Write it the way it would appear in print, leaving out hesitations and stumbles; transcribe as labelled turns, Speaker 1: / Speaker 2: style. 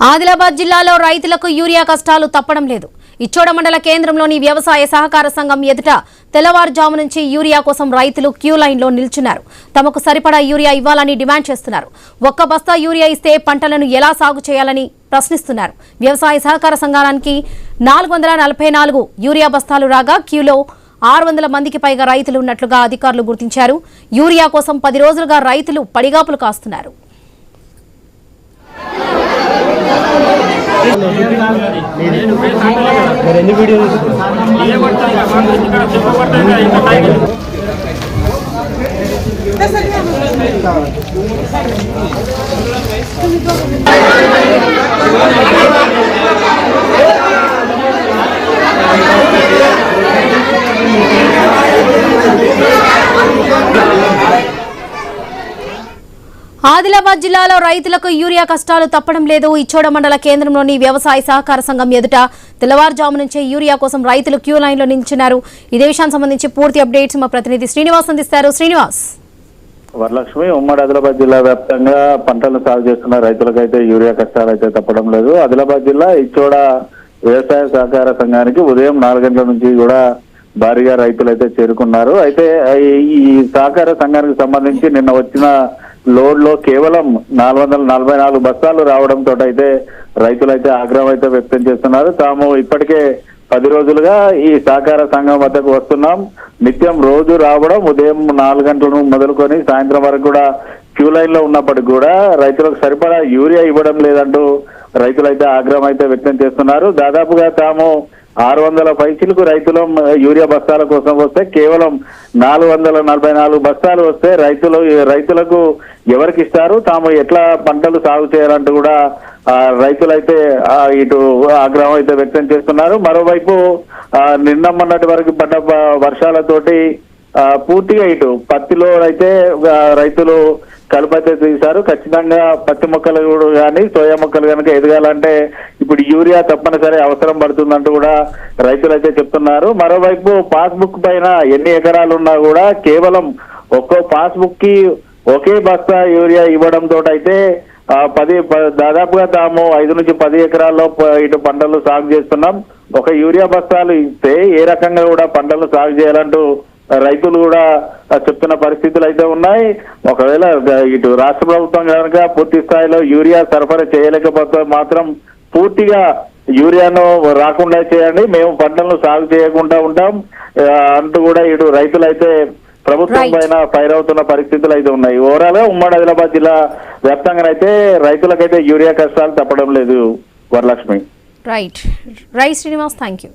Speaker 1: ఆదిలాబాద్ జిల్లాలో రైతులకు యూరియా కష్టాలు తప్పడం లేదు. ఇచ్చోడ మండల కేంద్రంలోని వ్యవసాయ సహకార సంఘం ఎదుట తెల్లవారుజాము నుంచి యూరియా కోసం రైతులు క్యూ లైన్లో నిల్చున్నారు. తమకు సరిపడా యూరియా ఇవ్వాలని డిమాండ్ చేస్తున్నారు. ఒక్క బస్తా యూరియా ఇస్తే పంటలను ఎలా సాగు చేయాలని ప్రశ్నిస్తున్నారు. వ్యవసాయ సహకార సంఘానికి 444 యూరియా బస్తాలు రాగా క్యూలో 600 మందికి పైగా రైతులు ఉన్నట్లుగా అధికారులు గుర్తించారు. యూరియా కోసం 10 రోజులుగా రైతులు పడిగాపులు కాస్తున్నారు. ఆదిలాబాద్ జిల్లాలో రైతులకు యూరియా కష్టాలు తప్పడం లేదు. ఇచ్చోడ మండల కేంద్రంలోని వ్యవసాయ సహకార సంఘం ఎదుట తెల్లవారుజాము నుంచే యూరియా కోసం రైతులు క్యూ లైన్లో నిల్చున్నారు. ఇదే విషయానికి సంబంధించి పూర్తి అప్డేట్స్ మా ప్రతినిధి శ్రీనివాస్ అందిస్తారు. శ్రీనివాస్.
Speaker 2: వరలక్ష్మి, ఉమ్మడి ఆదిలాబాద్ జిల్లా వ్యాప్తంగా పంటలను సాగు చేస్తున్న రైతులకైతే యూరియా కష్టాలు అయితే తప్పడం లేదు. ఆదిలాబాద్ జిల్లా ఇచ్చోడ వ్యవసాయ సహకార సంఘానికి ఉదయం 4 గంటల నుంచి కూడా భారీగా రైతులైతే చేరుకున్నారు. అయితే ఈ సహకార సంఘానికి సంబంధించి నిన్న వచ్చిన లోడ్ లో కేవలం 444 బస్తాలు రావడంతో అయితే రైతులైతే ఆగ్రహం అయితే వ్యక్తం చేస్తున్నారు. తాము ఇప్పటికే 10 రోజులుగా ఈ సహకార సంఘం వద్దకు వస్తున్నాం. నిత్యం రోజు రావడం ఉదయం 4 గంటల మొదలుకొని సాయంత్రం వరకు కూడా క్యూ లైన్ లో ఉన్నప్పటికీ కూడా రైతులకు సరిపడా యూరియా ఇవ్వడం లేదంటూ రైతులైతే ఆగ్రహం అయితే వ్యక్తం చేస్తున్నారు. దాదాపుగా తాము 600 పైచిలకు రైతులు యూరియా బస్తాల కోసం వస్తే కేవలం 444 బస్తాలు వస్తే రైతులకు ఎవరికి ఇస్తారు, తాము ఎట్లా పంటలు సాగు చేయాలంటూ కూడా రైతులైతే ఇటు ఆగ్రహం అయితే వ్యక్తం చేస్తున్నారు. మరోవైపు నిన్న మొన్నటి వరకు పడ్డ వర్షాలతోటి పూర్తిగా ఇటు పత్తిలో అయితే రైతులు కలుపైతే తీశారు. ఖచ్చితంగా పత్తి మొక్కలు కానీ సోయా మొక్కలు కనుక ఎదగాలంటే ఇప్పుడు యూరియా తప్పనిసరి అవసరం పడుతుందంటూ కూడా రైతులు అయితే చెప్తున్నారు. మరోవైపు పాస్బుక్ పైన ఎన్ని ఎకరాలు ఉన్నా కూడా కేవలం ఒక్కో పాస్బుక్ కి ఒకే బస్తా యూరియా ఇవ్వడంతో అయితే దాదాపుగా తాము 5 నుంచి 10 ఎకరాల్లో ఇటు పంటలు సాగు చేస్తున్నాం. ఒక యూరియా బస్తాలు ఇస్తే ఏ రకంగా కూడా పంటలు సాగు చేయాలంటూ రైతులు కూడా చెప్తున్న పరిస్థితులు అయితే ఉన్నాయి. ఒకవేళ ఇటు రాష్ట్ర ప్రభుత్వం కనుక పూర్తి స్థాయిలో యూరియా సరఫరా చేయలేకపోతే మాత్రం పూర్తిగా యూరియాను రాకుండా చేయండి, మేము పంటలను సాగు చేయకుండా ఉంటాం అంటూ కూడా ఇటు రైతులు అయితే ప్రభుత్వం పైన ఫైర్ అవుతున్న పరిస్థితులు అయితే ఉన్నాయి. ఓవరాల్ గా ఉమ్మడి ఆదిలాబాద్ జిల్లా వ్యాప్తంగా అయితే రైతులకైతే యూరియా కష్టాలు తప్పడం లేదు. Varalakshmi.
Speaker 1: Right Srinivas, thank you.